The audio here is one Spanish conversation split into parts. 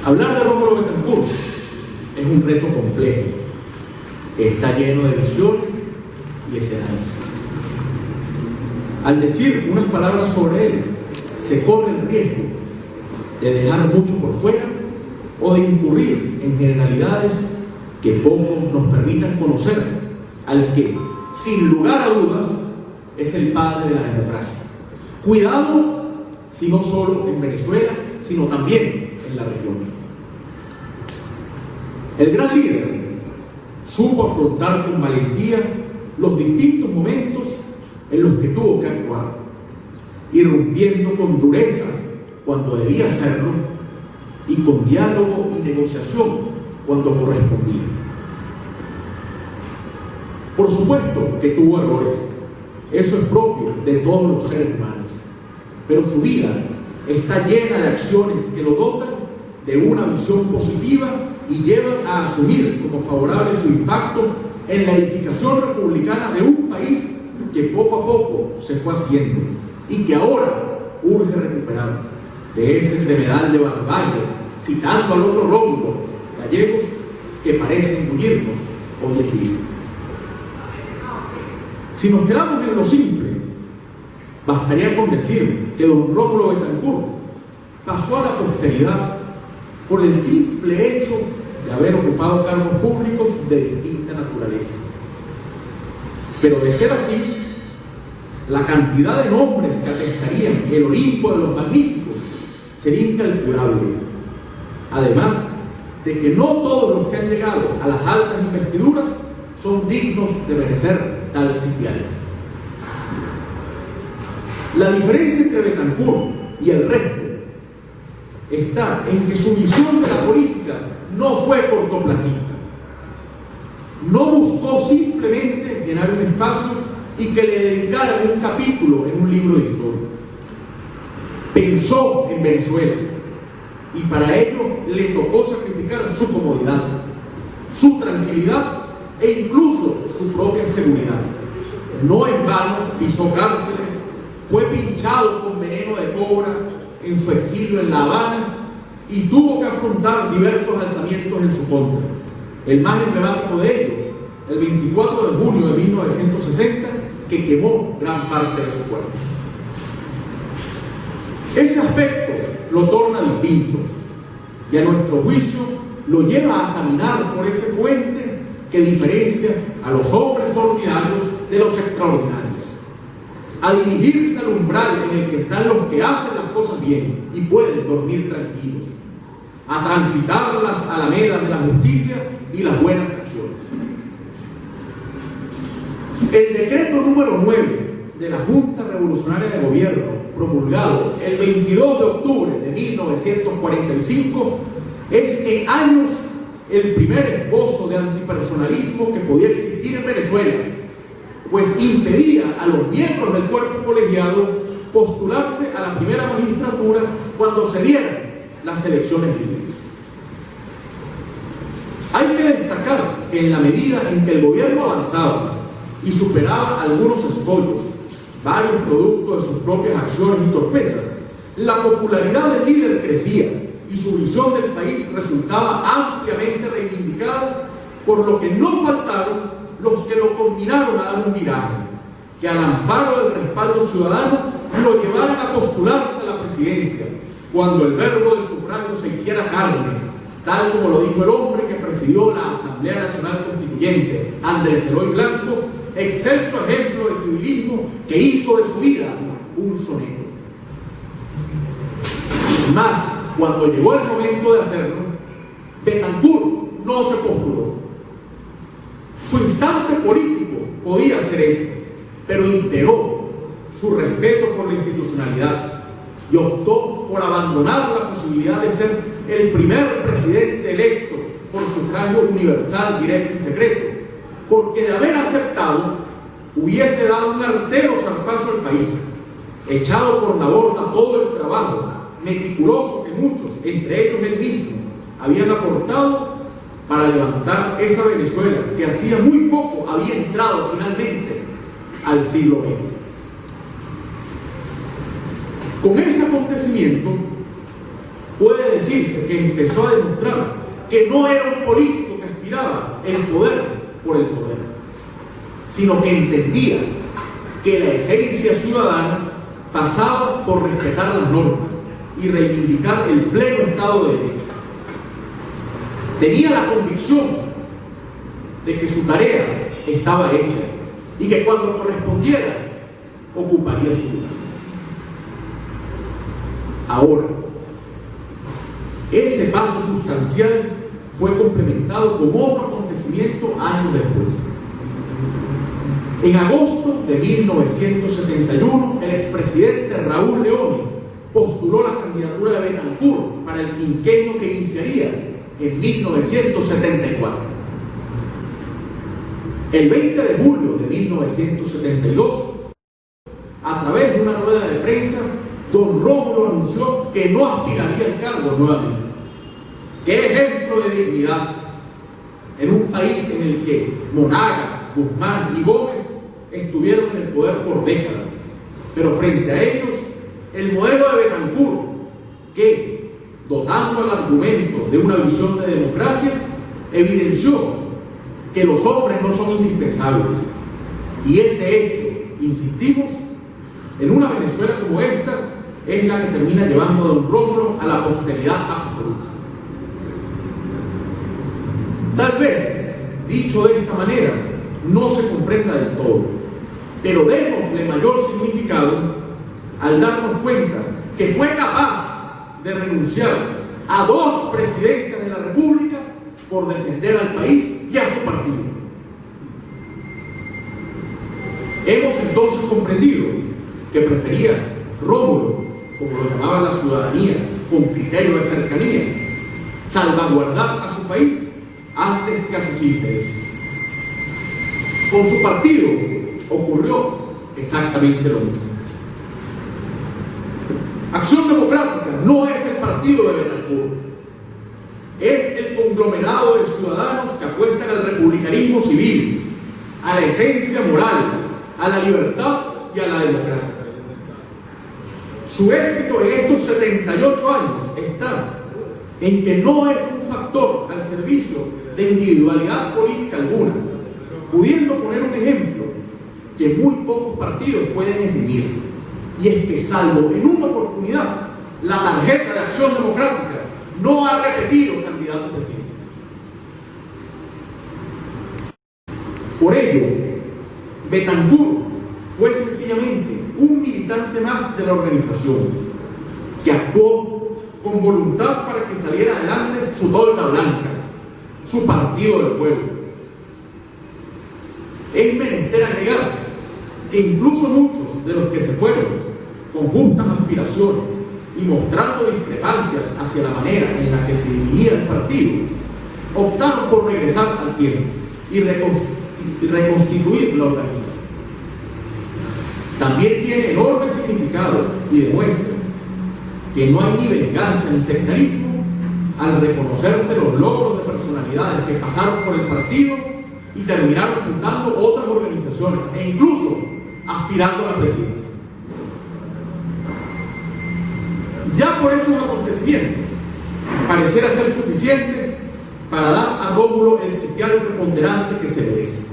Hablar de Rómulo Betancourt es un reto complejo, que está lleno de visiones y escenarios. Al decir unas palabras sobre él, se corre el riesgo de dejar mucho por fuera o de incurrir en generalidades que poco nos permitan conocer al que, sin lugar a dudas, es el padre de la democracia. Cuidado, si no solo en Venezuela, sino también en la región. El gran líder supo afrontar con valentía los distintos momentos en los que tuvo que actuar, irrumpiendo con dureza cuando debía hacerlo y con diálogo y negociación cuando correspondía. Por supuesto que tuvo errores, eso es propio de todos los seres humanos, pero su vida está llena de acciones que lo dotan de una visión positiva y llevan a asumir como favorable su impacto en la edificación republicana de un país que poco a poco se fue haciendo y que ahora urge recuperar de ese tremedal de barbarie, citando al otro Rómulo, gallegos que parecen huirnos hoy en día. Si nos quedamos en lo simple, bastaría con decir que don Rómulo Betancourt pasó a la posteridad por el simple hecho de haber ocupado cargos públicos de distinta naturaleza. Pero de ser así, la cantidad de nombres que atestarían el Olimpo de los magníficos sería incalculable. Además de que no todos los que han llegado a las altas investiduras son dignos de merecer tal sitial. La diferencia entre Betancourt y el resto está en que su visión de la política no fue cortoplacista. No buscó simplemente llenar un espacio y que le dedicaran un capítulo en un libro de historia. Pensó en Venezuela y para ello le tocó sacrificar su comodidad, su tranquilidad e incluso su propia seguridad. No en vano pisó cárceles, fue pinchado con veneno de cobra en su exilio en La Habana y tuvo que afrontar diversos alzamientos en su contra. El más emblemático de ellos, el 24 de junio de 1960, que quemó gran parte de su cuerpo. Ese aspecto lo torna distinto y a nuestro juicio lo lleva a caminar por ese puente que diferencia a los hombres ordinarios de los extraordinarios, a dirigirse al umbral en el que están los que hacen las cosas bien y pueden dormir tranquilos, a transitar las alamedas de la justicia y las buenas acciones. El decreto número 9 de la Junta Revolucionaria de Gobierno, promulgado el 22 de octubre de 1945, es en años el primer esbozo de antipersonalismo que podía existir en Venezuela, pues impedía a los miembros del cuerpo colegiado postularse a la primera magistratura cuando se dieran las elecciones libres. Hay que destacar que en la medida en que el gobierno avanzaba y superaba algunos escollos, varios productos de sus propias acciones y torpezas, la popularidad del líder crecía y su visión del país resultaba ampliamente reivindicada, por lo que no faltaron los que lo combinaron a dar un viraje, que al amparo del respaldo ciudadano lo llevaran a postularse a la presidencia, cuando el verbo del sufragio se hiciera carne, tal como lo dijo el hombre que presidió la Asamblea Nacional Constituyente, Andrés Eloy Blanco, excelso ejemplo de civilismo que hizo de su vida un soneto. Mas, cuando llegó el momento de hacerlo, Betancourt no se postuló. Su instante político podía ser ese, pero imperó su respeto por la institucionalidad y optó por abandonar la posibilidad de ser el primer presidente electo por sufragio universal, directo y secreto, porque de haber aceptado hubiese dado un artero zarpazo al país, echado por la borda todo el trabajo meticuloso que muchos, entre ellos él mismo, habían aportado para levantar esa Venezuela que hacía muy poco había entrado finalmente al siglo XX. Con ese acontecimiento puede decir decirse que empezó a demostrar que no era un político que aspiraba el poder por el poder, sino que entendía que la esencia ciudadana pasaba por respetar las normas y reivindicar el pleno Estado de Derecho. Tenía la convicción de que su tarea estaba hecha y que cuando correspondiera ocuparía su lugar. Ahora, ese paso sustancial fue complementado con otro acontecimiento años después. En agosto de 1971, el expresidente Raúl Leoni postuló la candidatura de Betancur para el quinquenio que iniciaría en 1974. El 20 de julio de 1972, a través de una rueda de prensa, don Rómulo anunció que no aspiraría al cargo nuevamente. ¡Qué ejemplo de dignidad! En un país en el que Monagas, Guzmán y Gómez estuvieron en el poder por décadas. Pero frente a ellos, el modelo de Betancur, que, dotando al argumento de una visión de democracia, evidenció que los hombres no son indispensables. Y ese hecho, insistimos, en una Venezuela como esta, es la que termina llevando a don Rómulo a la posteridad absoluta. Tal vez, dicho de esta manera, no se comprenda del todo, pero démosle mayor significado al darnos cuenta que fue capaz de renunciar a 2 presidencias de la República por defender al país y a su partido. Hemos entonces comprendido que prefería Rómulo, como lo llamaba la ciudadanía, con criterio de cercanía, salvaguardar a su país antes que a sus intereses. Con su partido ocurrió exactamente lo mismo. Acción Democrática no es el partido de Betancur, es el conglomerado de ciudadanos que apuestan al republicanismo civil, a la esencia moral, a la libertad y a la democracia. Su éxito en estos 78 años está en que no es un factor al servicio de individualidad política alguna, pudiendo poner un ejemplo que muy pocos partidos pueden escribir, y es que salvo en una oportunidad, la tarjeta de Acción Democrática no ha repetido candidato presidencial. Por ello, Betancur fue sencillamente un militante más de la organización que actuó con voluntad para que saliera adelante su tolda blanca, su partido del pueblo. Es menester agregar que incluso muchos de los que se fueron con justas aspiraciones y mostrando discrepancias hacia la manera en la que se dirigía el partido, optaron por regresar al tiempo y reconstituir la organización. También tiene enorme significado y demuestra que no hay ni venganza ni sectarismo al reconocerse los logros de personalidades que pasaron por el partido y terminaron fundando otras organizaciones e incluso aspirando a la presidencia. Ya por esos acontecimientos pareciera ser suficiente para dar a Rómulo el sitial preponderante que se merece.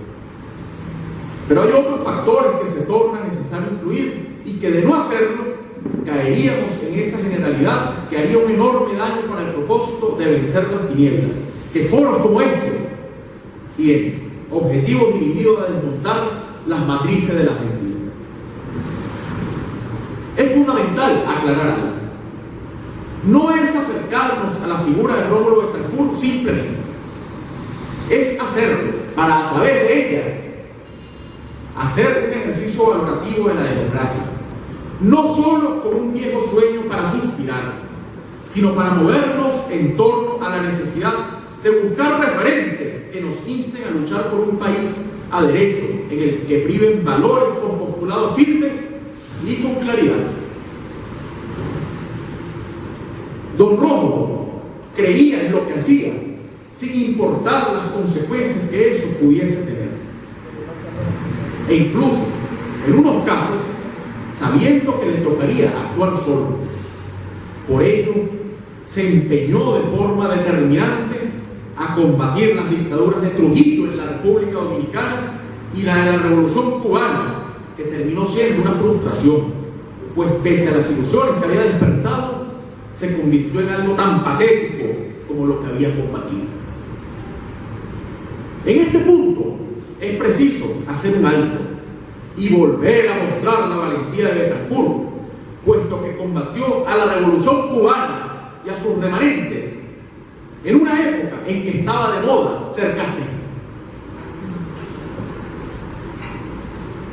Pero hay otros factores que se torna necesario incluir y que de no hacerlo caeríamos en esa generalidad que haría un enorme daño para el propósito de vencer las tinieblas, que foros como este tienen objetivos dirigidos a desmontar las matrices de las mentiras. Es fundamental aclarar algo. No es acercarnos a la figura de Rómulo Betancur simplemente, es hacerlo para a través de ella hacer un ejercicio valorativo de la democracia, no solo como un viejo sueño para suspirar, sino para movernos en torno a la necesidad de buscar referentes que nos insten a luchar por un país a derecho, en el que priven valores con postulados firmes y con claridad. Don Rómulo creía en lo que hacía, sin importar las consecuencias que eso pudiese tener. E incluso, en unos casos, sabiendo que le tocaría actuar solo. Por ello, se empeñó de forma determinante a combatir las dictaduras de Trujillo en la República Dominicana y la de la Revolución Cubana, que terminó siendo una frustración, pues pese a las ilusiones que había despertado, se convirtió en algo tan patético como lo que había combatido. En este punto es preciso hacer un alto y volver a mostrar la valentía de Betancur, puesto que combatió a la Revolución Cubana y a sus remanentes en una época en que estaba de moda ser castrista.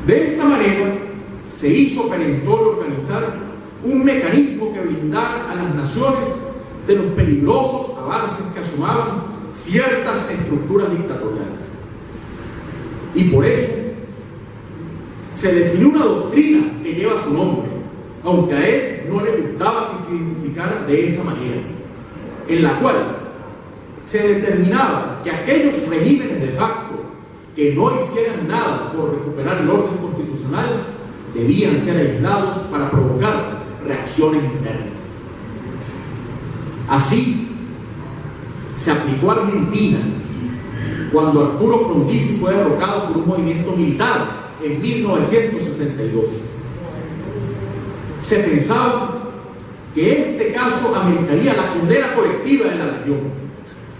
De esta manera se hizo perentorio organizar un mecanismo que blindara a las naciones de los peligrosos avances que asomaban ciertas estructuras dictatoriales. Y por eso se definió una doctrina que lleva su nombre, aunque a él no le gustaba que se identificara de esa manera, en la cual se determinaba que aquellos regímenes de facto que no hicieran nada por recuperar el orden constitucional debían ser aislados para provocar reacciones internas. Así se aplicó a Argentina cuando Arturo Frondizi fue derrocado por un movimiento militar en 1962. Se pensaba que este caso ameritaría la condena colectiva de la región,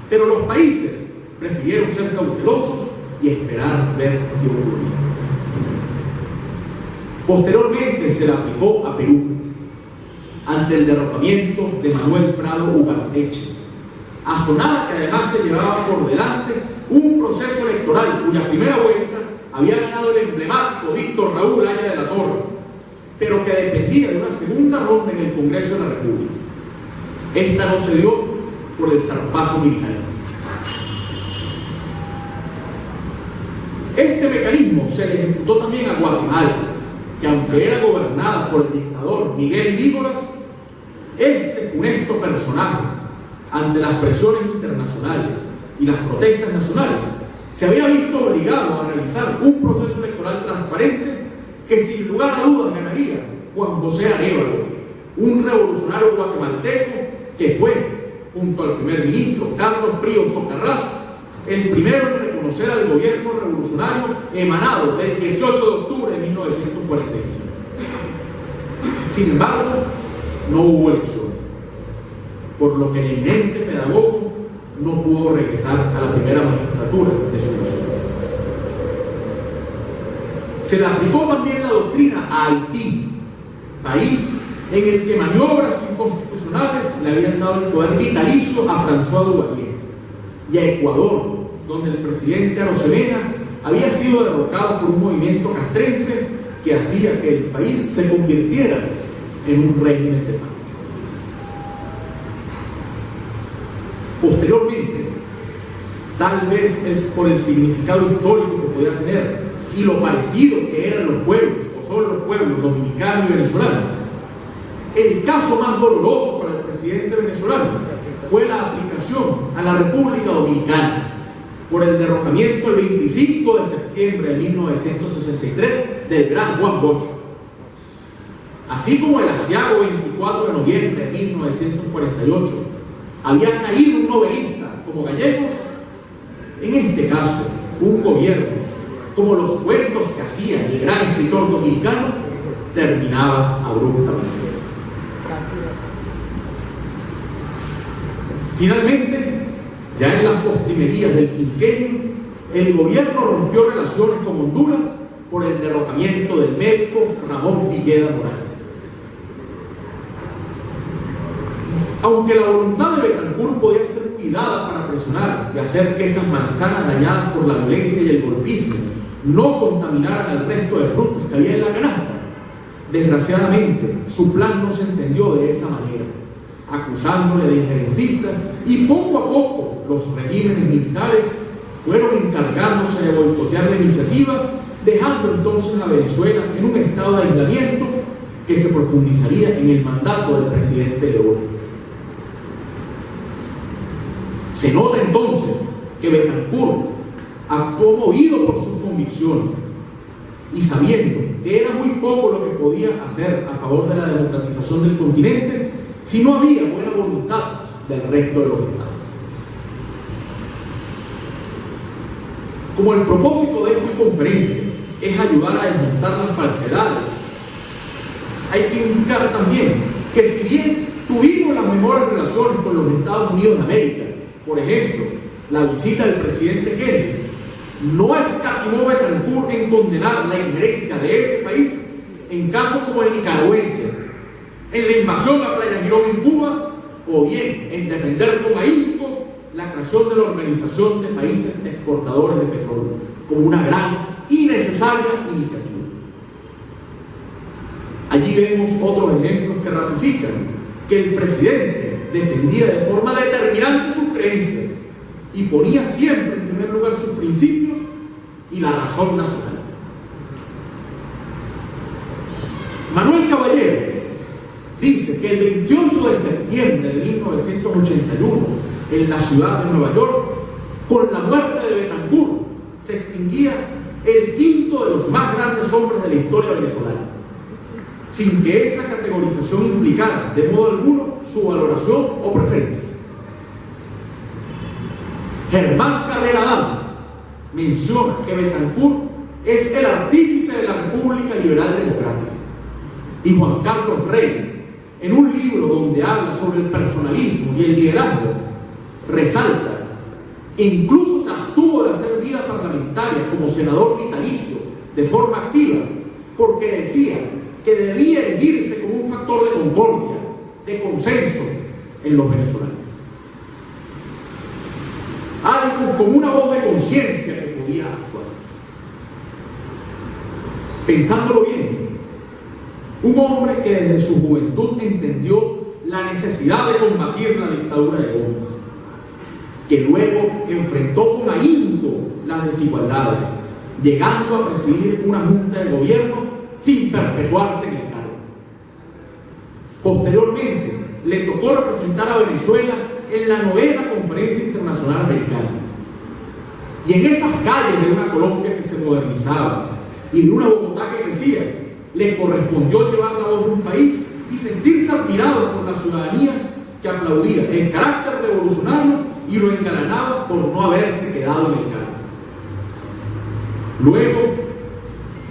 pero los países prefirieron ser cautelosos y esperar ver qué ocurría. Posteriormente se le aplicó a Perú ante el derrocamiento de Manuel Prado Ugarteche, asonada que además se llevaba por delante un proceso electoral cuya primera vuelta había ganado el emblemático Víctor Raúl Haya de la Torre, pero que dependía de una segunda ronda en el Congreso de la República. Esta no se dio por el zarpazo militar. Este mecanismo se le ejecutó también a Guatemala, que aunque era gobernada por el dictador Miguel Dígoras, este funesto personaje, ante las presiones internacionales y las protestas nacionales, se había visto obligado a realizar un proceso electoral transparente que sin lugar a dudas ganaría Juan José Arévalo, un revolucionario guatemalteco que fue, junto al primer ministro Carlos Prío Socarrás, el primero en reconocer al gobierno revolucionario emanado del 18 de octubre de 1945. Sin embargo, no hubo elecciones, por lo que el eminente pedagogo no pudo regresar a la primera magistratura de su nación. Se le aplicó también la doctrina a Haití, país en el que maniobras inconstitucionales le habían dado el poder vitalicio a François Duvalier, y a Ecuador, donde el presidente Arosemena había sido derrocado por un movimiento castrense que hacía que el país se convirtiera en un régimen de facto. Posteriormente, tal vez es por el significado histórico que podía tener y lo parecido que eran los pueblos, o son los pueblos dominicano y venezolano, el caso más doloroso para el presidente venezolano fue la aplicación a la República Dominicana por el derrocamiento el 25 de septiembre de 1963 del gran Juan Bosch. Así como el aciago 24 de noviembre de 1948 había caído un novelista como Gallegos, en este caso un gobierno como los cuentos que hacía el gran escritor dominicano terminaba abruptamente. Finalmente, ya en las postrimerías del quinquenio, el gobierno rompió relaciones con Honduras por el derrocamiento del médico Ramón Villeda Morales. Aunque la voluntad de Betancur podía ser cuidada para presionar y hacer que esas manzanas dañadas por la violencia y el golpismo no contaminaran al resto de frutos que había en la canasta, desgraciadamente su plan no se entendió de esa manera, acusándole de injerencista, y poco a poco los regímenes militares fueron encargándose de boicotear la iniciativa, dejando entonces a Venezuela en un estado de aislamiento que se profundizaría en el mandato del presidente León. Se nota entonces que Betancur actuó movido por sus convicciones y sabiendo que era muy poco lo que podía hacer a favor de la democratización del continente si no había buena voluntad del resto de los estados. Como el propósito de estas conferencias es ayudar a desmontar las falsedades, hay que indicar también que si bien tuvimos las mejores relaciones con los Estados Unidos de América, por ejemplo, la visita del presidente Kennedy, no escatimó Betancourt en condenar la injerencia de ese país en casos como el nicaragüense, en la invasión a Playa Girón en Cuba, o bien en defender con ahínco la creación de la Organización de Países Exportadores de Petróleo, como una gran y necesaria iniciativa. Allí vemos otros ejemplos que ratifican que el presidente defendía de forma determinante sus creencias y ponía siempre en primer lugar sus principios y la razón nacional. Manuel Caballero dice que el 28 de septiembre de 1981, en la ciudad de Nueva York, con la muerte de Betancourt, se extinguía el quinto de los más grandes hombres de la historia venezolana, sin que esa categorización implicara de modo alguno su valoración o preferencia. Germán Carrera Damas menciona que Betancourt es el artífice de la República Liberal Democrática, y Juan Carlos Rey, en un libro donde habla sobre el personalismo y el liderazgo, resalta que incluso se abstuvo de hacer vida parlamentaria como senador vitalicio de forma activa, porque decía que debía erigirse como un factor de concordia, de consenso en los venezolanos. Algo como una voz de conciencia que podía actuar. Pensándolo bien, un hombre que desde su juventud entendió la necesidad de combatir la dictadura de Gómez, que luego enfrentó con ahínco las desigualdades, llegando a presidir una junta de gobierno sin perpetuarse en el cargo. Posteriormente, le tocó representar a Venezuela en la 9ª Conferencia Internacional Americana. Y en esas calles de una Colombia que se modernizaba y de una Bogotá que crecía, le correspondió llevar la voz de un país y sentirse admirado por la ciudadanía que aplaudía el carácter revolucionario y lo engalanaba por no haberse quedado en el cargo. Luego,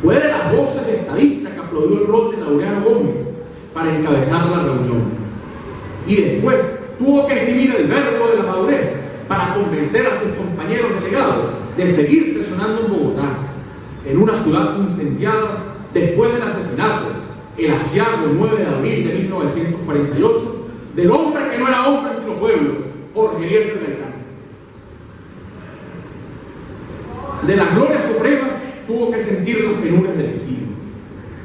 fue de las voces de estadista que aplaudió el rol de Laureano Gómez para encabezar la reunión. Y después tuvo que escribir el verbo de la madurez para convencer a sus compañeros delegados de seguir sesionando en Bogotá, en una ciudad incendiada después del asesinato, el aciago 9 de abril de 1948, del hombre que no era hombre sino pueblo, Jorge Eliezer Gaitán. De las glorias supremas tuvo que sentir las penurias del exilio,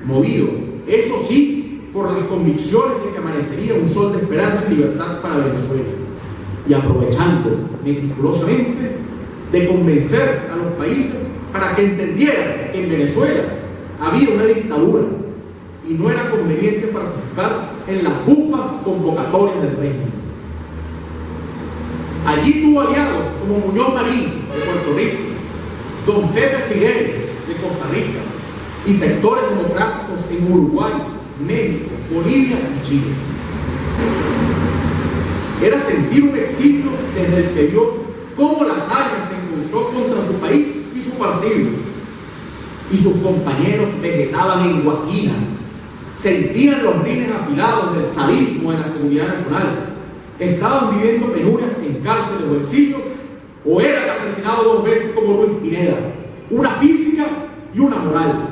movido, eso sí, por las convicciones de que amanecería un sol de esperanza y libertad para Venezuela, y aprovechando meticulosamente de convencer a los países para que entendieran que en Venezuela había una dictadura y no era conveniente participar en las bufas convocatorias del régimen. Allí tuvo aliados como Muñoz Marín de Puerto Rico, don Pepe Figueres de Costa Rica y sectores democráticos en Uruguay, México, Bolivia y Chile. Era sentir un exilio desde el que vio cómo la saga se impulsó contra su país y su partido, y sus compañeros vegetaban en Guasina, sentían los rines afilados del sadismo en la seguridad nacional, estaban viviendo penurias en cárceles o exilios, o eran asesinados 2 veces como Luis Pineda, una física y una moral,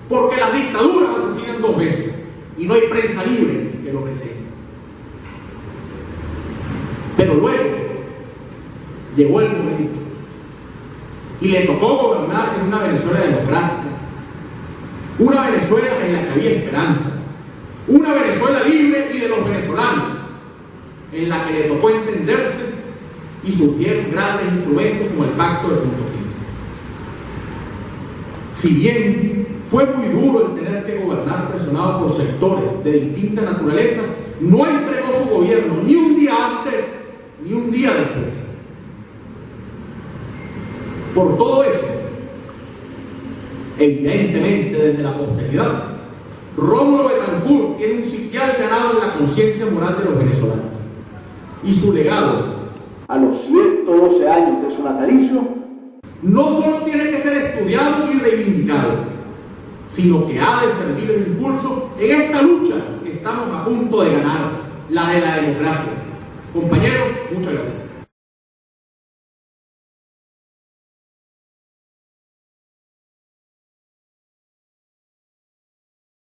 porque las dictaduras asesinan 2 veces y no hay prensa libre que lo reseñe. Pero luego llegó el momento y le tocó gobernar en una Venezuela democrática, una Venezuela en la que había esperanza, una Venezuela libre y de los venezolanos, en la que le tocó entenderse y surgieron grandes instrumentos como el Pacto de Punto Fijo. Si bien fue muy duro el tener que gobernar presionado por sectores de distinta naturaleza, no entregó su gobierno ni un día antes ni un día después. Por todo eso, evidentemente desde la posteridad, Rómulo Betancourt tiene un sitial ganado en la conciencia moral de los venezolanos. y su legado a los 112 años de su natalicio no solo tiene que ser estudiado y reivindicado, sino que ha de servir de impulso en esta lucha que estamos a punto de ganar, la de la democracia. Compañeros, muchas gracias.